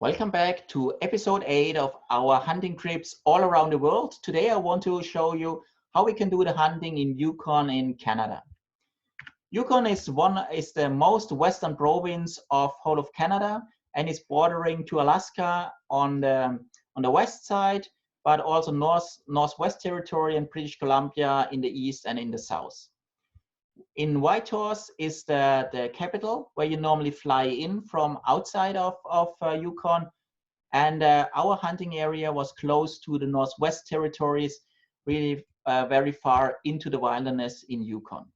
Welcome back to episode 8 of our hunting trips all around the world. Today I want to show you how we can do the hunting in Yukon in Canada. Yukon is the most western province of whole of Canada and is bordering to Alaska on the west side, but also Northwest Territory and British Columbia in the east and in the south. In Whitehorse is the capital where you normally fly in from outside of Yukon. And our hunting area was close to the Northwest Territories, really very far into the wilderness in Yukon.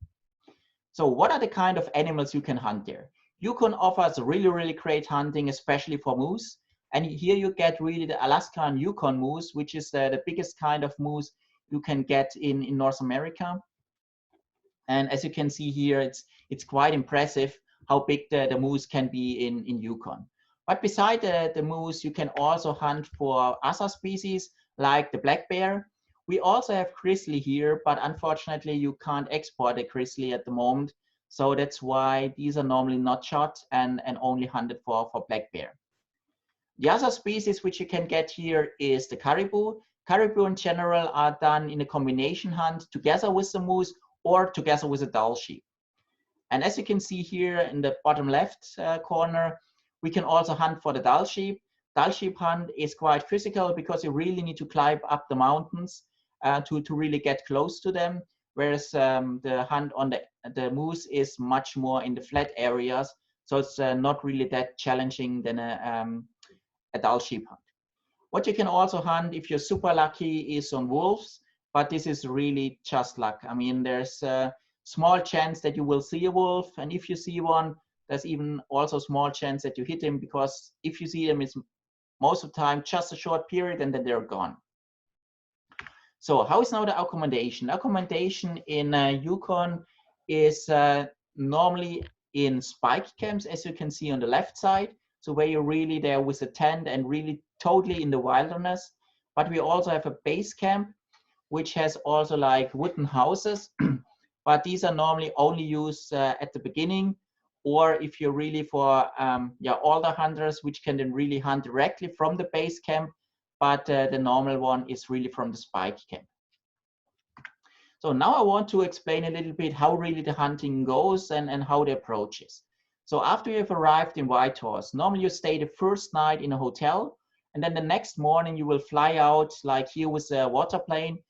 So what are the kind of animals you can hunt there? Yukon offers really great hunting, especially for moose. And here you get really the Alaskan Yukon moose, which is the biggest kind of moose you can get in North America. And as you can see here, it's quite impressive how big the moose can be in Yukon. But beside the moose, you can also hunt for other species like the black bear. We also have grizzly here, but unfortunately you can't export a grizzly at the moment. So that's why these are normally not shot and only hunted for black bear. The other species which you can get here is the caribou. Caribou in general are done in a combination hunt together with the moose or together with a Dall sheep. And as you can see here in the bottom left corner, we can also hunt for the Dall sheep. Dall sheep hunt is quite physical because you really need to climb up the mountains to really get close to them, whereas the hunt on the moose is much more in the flat areas, so it's not really that challenging than a Dall sheep hunt. What you can also hunt, if you're super lucky, is on wolves, but this is really just luck. I mean, there's a small chance that you will see a wolf, and if you see one, there's even also small chance that you hit him, because if you see them, it's most of the time just a short period and then they're gone. So how is now the accommodation? Accommodation in Yukon is normally in spike camps, as you can see on the left side. So where you're really there with a tent and really totally in the wilderness. But we also have a base camp, which has also like wooden houses, but these are normally only used at the beginning, or if you're really for older hunters, which can then really hunt directly from the base camp, but the normal one is really from the spike camp. So now I want to explain a little bit how really the hunting goes and how the approach is. So after you've arrived in Whitehorse, normally you stay the first night in a hotel, and then the next morning you will fly out, like here with a water plane,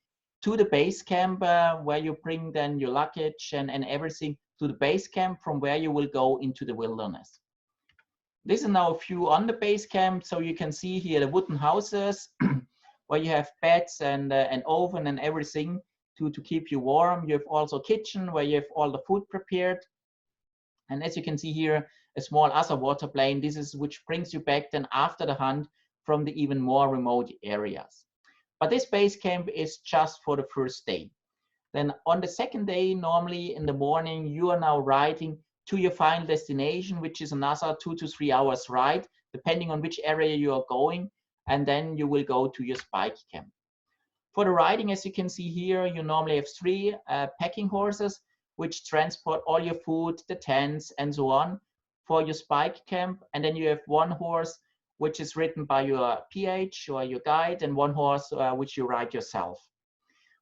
to the base camp where you bring then your luggage and everything to the base camp, from where you will go into the wilderness. This is now a view on the base camp. So you can see here the wooden houses where you have beds and an oven and everything to keep you warm. You have also a kitchen where you have all the food prepared. And as you can see here, a small other water plane. This is which brings you back then after the hunt from the even more remote areas. But this base camp is just for the first day. Then on the second day, normally in the morning, you are now riding to your final destination, which is another 2 to 3 hours ride, depending on which area you are going. And then you will go to your spike camp. For the riding, as you can see here, you normally have 3 packing horses, which transport all your food, the tents, and so on for your spike camp. And then you have 1 horse which is ridden by your PH or your guide, and 1 horse which you ride yourself.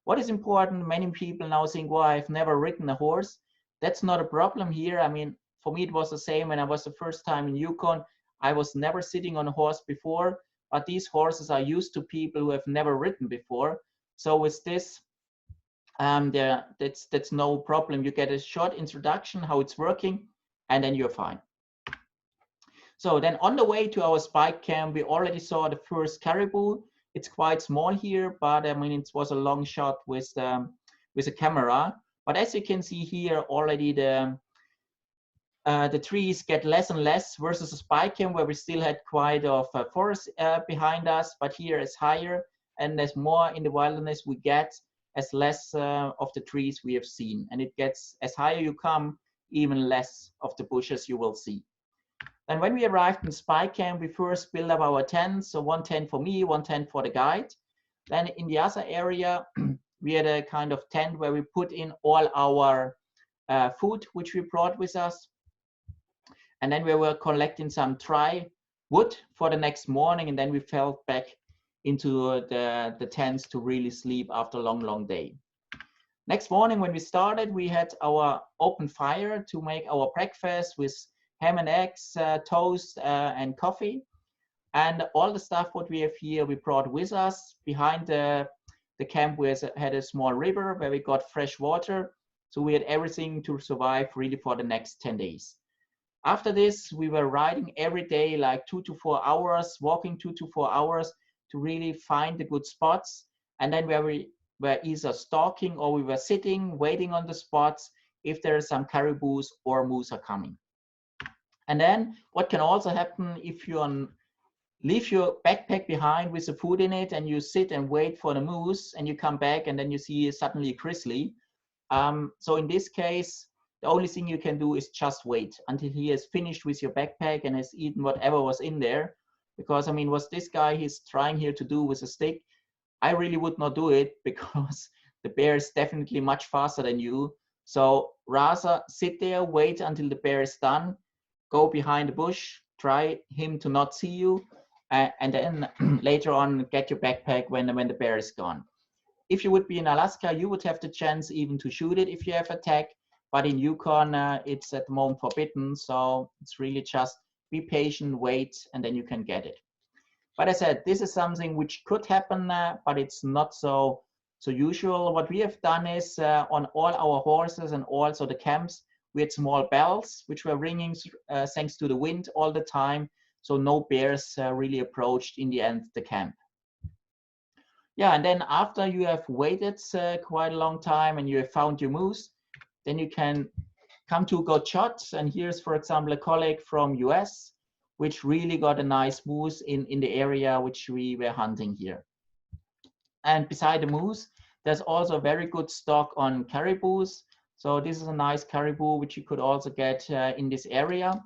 What is important, many people now think, well, I've never ridden a horse. That's not a problem here. I mean, for me, it was the same when I was the first time in Yukon. I was never sitting on a horse before, but these horses are used to people who have never ridden before. So with this, that's no problem. You get a short introduction, how it's working, and then you're fine. So then on the way to our spike camp, we already saw the first caribou. It's quite small here, but I mean, it was a long shot with a camera. But as you can see here, already the trees get less and less versus a spike camp where we still had quite of a forest behind us. But here it's higher, and as more in the wilderness we get, as less of the trees we have seen. And it gets, as higher you come, even less of the bushes you will see. And when we arrived in spike camp, we first built up our tents. So 1 tent for me, 1 tent for the guide. Then in the other area, we had a kind of tent where we put in all our food, which we brought with us. And then we were collecting some dry wood for the next morning, and then we fell back into the tents to really sleep after a long day. Next morning when we started, we had our open fire to make our breakfast with ham and eggs, toast, and coffee. And all the stuff what we have here, we brought with us. Behind the camp we had a small river where we got fresh water. So we had everything to survive really for the next 10 days. After this, we were riding every day, like 2 to 4 hours, walking 2 to 4 hours to really find the good spots. And then we were either stalking or we were sitting, waiting on the spots if there are some caribous or moose are coming. And then what can also happen if you leave your backpack behind with the food in it and you sit and wait for the moose and you come back and then you see suddenly a grizzly. So in this case, the only thing you can do is just wait until he has finished with your backpack and has eaten whatever was in there. Because I mean, what this guy he's trying here to do with a stick, I really would not do it because the bear is definitely much faster than you. So rather sit there, wait until the bear is done, go behind the bush, try him to not see you, and then later on get your backpack when the bear is gone. If you would be in Alaska, you would have the chance even to shoot it if you have attack. But in Yukon, it's at the moment forbidden. So it's really just be patient, wait, and then you can get it. But as I said, this is something which could happen, but it's not so usual. What we have done is on all our horses and also the camps, we had small bells which were ringing thanks to the wind all the time. So no bears really approached in the end the camp. Yeah, and then after you have waited quite a long time and you have found your moose, then you can come to got shots. And here's, for example, a colleague from US, which really got a nice moose in the area which we were hunting here. And beside the moose, there's also a very good stock on caribous. So this is a nice caribou, which you could also get in this area.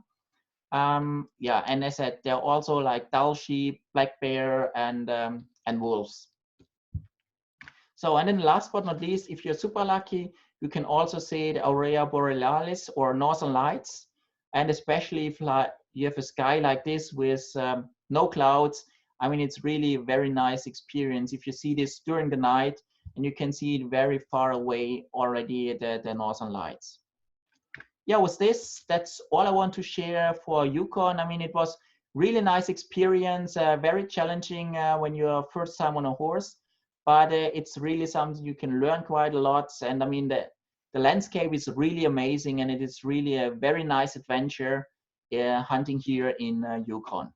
Yeah, and as I said, there are also like dull sheep, black bear, and wolves. So, and then last but not least, if you're super lucky, you can also see the Aurora Borealis or Northern Lights. And especially if you have a sky like this with no clouds, I mean, it's really a very nice experience if you see this during the night and you can see it very far away already, the Northern Lights. Yeah, with this, that's all I want to share for Yukon. I mean, it was really nice experience, very challenging when you're first time on a horse, but it's really something you can learn quite a lot. And I mean, the landscape is really amazing and it is really a very nice adventure hunting here in Yukon.